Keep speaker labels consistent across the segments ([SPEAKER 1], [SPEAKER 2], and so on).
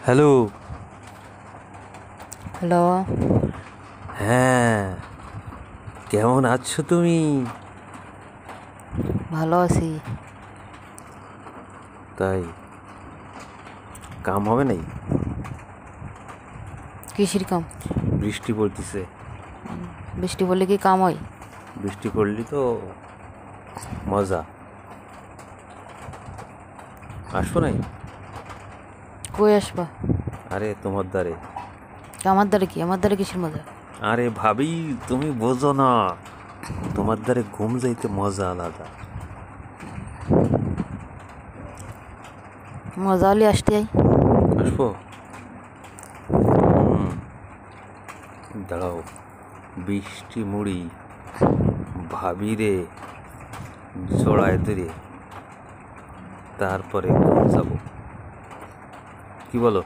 [SPEAKER 1] Hello.
[SPEAKER 2] Hello.
[SPEAKER 1] হ্যাঁ, কেমন আছো তুমি?
[SPEAKER 2] ভালো আছি।
[SPEAKER 1] তাই কাম হবে নাই?
[SPEAKER 2] কিসের কাম?
[SPEAKER 1] বৃষ্টি পড়তেছে।
[SPEAKER 2] বৃষ্টি পড়লে কি কাম হয়?
[SPEAKER 1] বৃষ্টি পড়লি তো মজা। আসবো নাই?
[SPEAKER 2] কই আসবা?
[SPEAKER 1] আরে তোমার দ্বারে।
[SPEAKER 2] আমার দ্বারা কি? আমার দ্বারা কিসের মজা?
[SPEAKER 1] আরে ভাবি, তুমি বোঝো না, তোমার দ্বারে ঘুম যাইতে মজা আলাদা।
[SPEAKER 2] মজা হলে আসতে যাই।
[SPEAKER 1] আসবো? দাঁড়াও, বৃষ্টি মুড়ি ভাবি রে জড়ায় ধরে তারপরে ঘুম যাবো। কি বলো?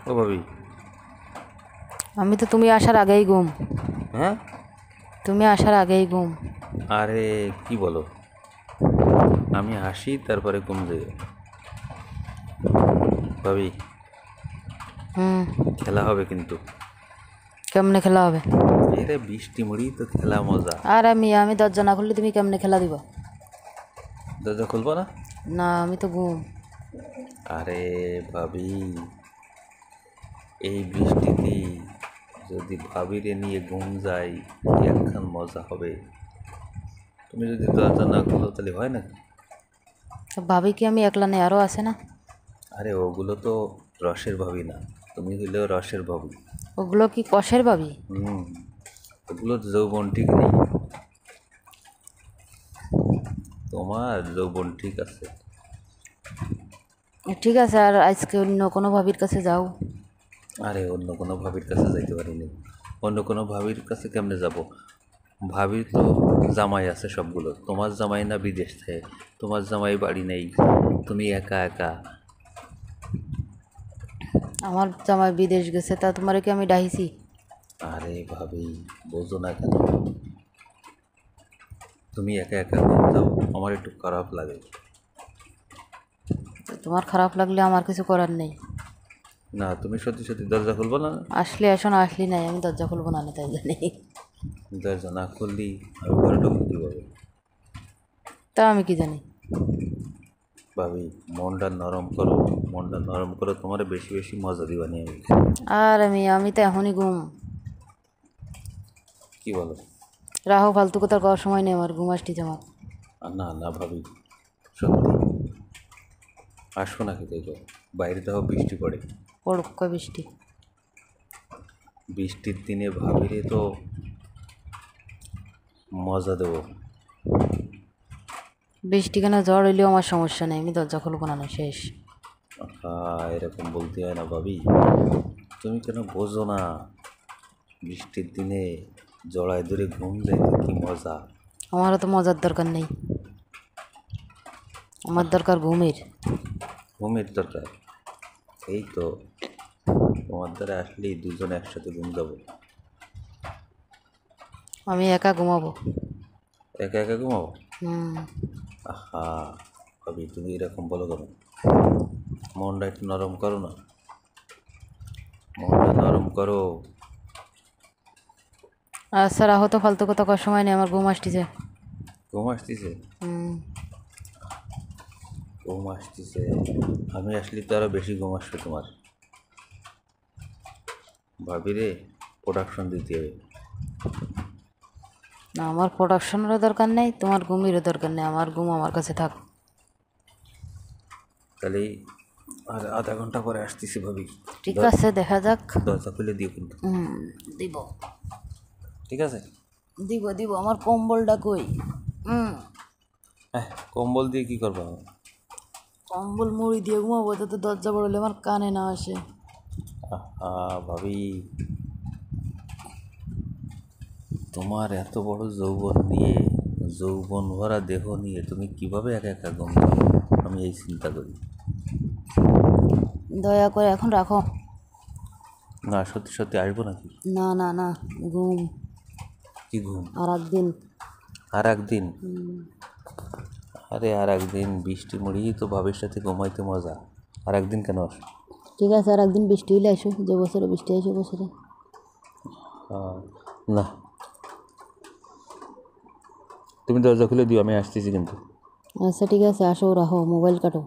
[SPEAKER 1] ও ভাবি।
[SPEAKER 2] আমি তো তুমি আসার আগেই ঘুম।
[SPEAKER 1] হ্যাঁ,
[SPEAKER 2] তুমি আসার আগেই ঘুম।
[SPEAKER 1] আরে কি বলো, আমি আসি তারপরে ঘুম যাবে। ভাবি, খেলা হবে কিন্তু।
[SPEAKER 2] কেমনে খেলা হবে?
[SPEAKER 1] এরে বৃষ্টি মুড়ি তো খেলা মজা।
[SPEAKER 2] আর আমি দরজা না খুললে তুমি কেমনে খেলা দিবা?
[SPEAKER 1] দরজা খুলবো না?
[SPEAKER 2] না, আমি তো ঘুম।
[SPEAKER 1] আরে ভাবি, এই বৃষ্টিতে যদি ভাবিরে নিয়ে ঘুম যাই কি একখান মজা হবে। তুমি যদি দরজা না খুলো তাহলে হয় না?
[SPEAKER 2] তো ভাবি কি আমি একলা নেই, আরও আছে না?
[SPEAKER 1] আরে ওগুলো তো রসের ভাবি না, তুমি হইলেও রসের ভাবি।
[SPEAKER 2] ওগুলো কি কষের ভাবি?
[SPEAKER 1] ওগুলো যৌবন ঠিক নেই, তোমার যৌবন ঠিক আছে।
[SPEAKER 2] ঠিক আছে, আর আজকে অন্য কোনো ভাবির কাছে যাও।
[SPEAKER 1] আরে অন্য কোনো ভাবির কাছে যাইতে পারিনি। অন্য কোনো ভাবির কাছে কেমনে যাব? ভাবির তো জামাই আছে সবগুলো। তোমার জামাই না বিদেশ থেকে, তোমার জামাই বাড়ি নেই, তুমি একা একা।
[SPEAKER 2] আমার জামাই বিদেশ গেছে, তা তোমারে কি আমি ডাহিছি?
[SPEAKER 1] আরে ভাবি, বোঝো না কেন? তুমি একা একা ঘুম যাও, আমার একটু খারাপ লাগে।
[SPEAKER 2] তোমার খারাপ লাগলে আমার কিছু করার নেই।
[SPEAKER 1] না, তুমি সত্যি সত্যি দরজা খুলবো না?
[SPEAKER 2] আসলে আসো, না আসলি নাই, আমি দরজা খুলবো না, তাই জানি।
[SPEAKER 1] দরজা না খুললি আমি ঘরে ঢুকবো কীভাবে?
[SPEAKER 2] তা আমি কি জানি।
[SPEAKER 1] ভাবি, মনটা নরম করো, মনটা নরম করো, তোমার বেশি বেশি মজা দিবানি আমি।
[SPEAKER 2] আর আমি তো এখনই ঘুম।
[SPEAKER 1] কি বলো?
[SPEAKER 2] রাহো, ফালতু কথা করার সময় নেই আমার, ঘুম আসটি আমার।
[SPEAKER 1] না না ভাবি, সত্যি আসবো নাকি? দেখো বাইরে দেখো বৃষ্টি পড়ে।
[SPEAKER 2] পড়ুক কয় বৃষ্টি।
[SPEAKER 1] বৃষ্টির দিনে ভাবিরে তো মজা দেবো।
[SPEAKER 2] বৃষ্টি কেন ঝড় হইলেও আমার সমস্যা নেই, আমি দরজা খুলবো না, শেষ।
[SPEAKER 1] এরকম বলতে হয় না ভাবি, তুমি কেন বোঝো না? বৃষ্টির দিনে জড়ায় ধরে ঘুম যাইতে কি মজা।
[SPEAKER 2] আমারও তো মজার দরকার নেই, আমার দরকার ঘুমের।
[SPEAKER 1] ঘুমের দরকার? এই তো, তোমার দ্বারা আসলেই দুজনে একসাথে ঘুম যাবো।
[SPEAKER 2] আমি একা ঘুমাবো।
[SPEAKER 1] একা একা ঘুমাবো?
[SPEAKER 2] হুম।
[SPEAKER 1] আহা ভাবি, তুমি এরকম বলো কেন? মনটা একটু নরম করো না, মনটা নরম করো।
[SPEAKER 2] আচ্ছা রাহো তো, ফালতু কথা করার সময় নেই আমার, ঘুম আসটিছে।
[SPEAKER 1] ঘুম আসতেছে? ঘুম আসতেছে? আমি আসলে তো আরো বেশি ঘুম আসবে তোমার। ভাবি রে, প্রোডাকশন দিতে হবে।
[SPEAKER 2] না, আমার প্রোডাকশনেরও দরকার নেই, তোমার ঘুমেরও দরকার নেই, আমার ঘুম আমার কাছে থাক।
[SPEAKER 1] তাহলে আর আধা ঘন্টা পরে আসতেছি ভাবি।
[SPEAKER 2] ঠিক আছে, দেখা যাক।
[SPEAKER 1] দরজা খুলে দিও কিন্তু।
[SPEAKER 2] দিব
[SPEAKER 1] ঠিক আছে?
[SPEAKER 2] দিব দিব আমার কম্বলটা কই?
[SPEAKER 1] হ্যাঁ, কম্বল দিয়ে কি করবো?
[SPEAKER 2] কম্বল মুড়ি দিয়ে ঘুমাবো, তো দরজা বড়লে আমার কানে না আসে।
[SPEAKER 1] ভাবি, তোমার এত বড় যৌবন নিয়ে, যৌবন ভরা দেহ নিয়ে তুমি কিভাবে একা একা ঘুম পাও, আমি এই চিন্তা করি।
[SPEAKER 2] দয়া করে এখন রাখো।
[SPEAKER 1] না, সত্যি সত্যি আসবো নাকি?
[SPEAKER 2] না না না, ঘুম।
[SPEAKER 1] কি ঘুম?
[SPEAKER 2] আর একদিন।
[SPEAKER 1] আর একদিন? আরে আর একদিন বৃষ্টি মুড়ি তো ভাবির সাথে ঘুমাইতে মজা, আর একদিন কেন
[SPEAKER 2] ঠিক আছে, আর একদিন বৃষ্টি হইলে আসো, যে বছরে বৃষ্টি আসে বছরে।
[SPEAKER 1] না, তুমি দরজা খুলে দিও, আমি আসতেছি কিন্তু।
[SPEAKER 2] আচ্ছা ঠিক আছে, আসো, রাখো, মোবাইল কাটো।